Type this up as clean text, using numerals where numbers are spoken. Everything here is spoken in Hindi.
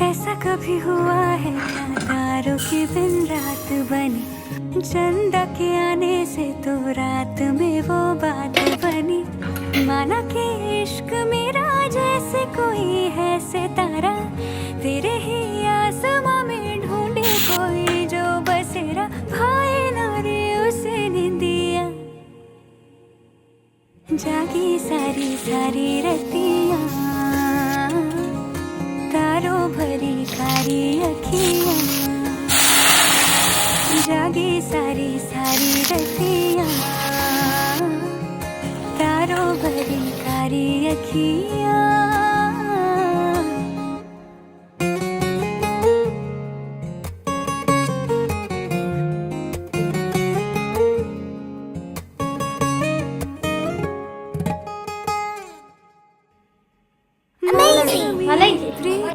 ऐसा कभी हुआ है क्या तारों की बिन रात बनी, चंदा के आने से तो रात में वो बात बनी। माना कि इश्क मेरा जैसे कोई है सितारा, तेरे ही आसमां में ढूंढे कोई जो बसेरा। भाए ना रे उसे निंदिया, जागी सारी सारी रतियां, तारों भरी कारी अखियां। जागी सारी सारी रतियां, तारों भरी कारी अखियां।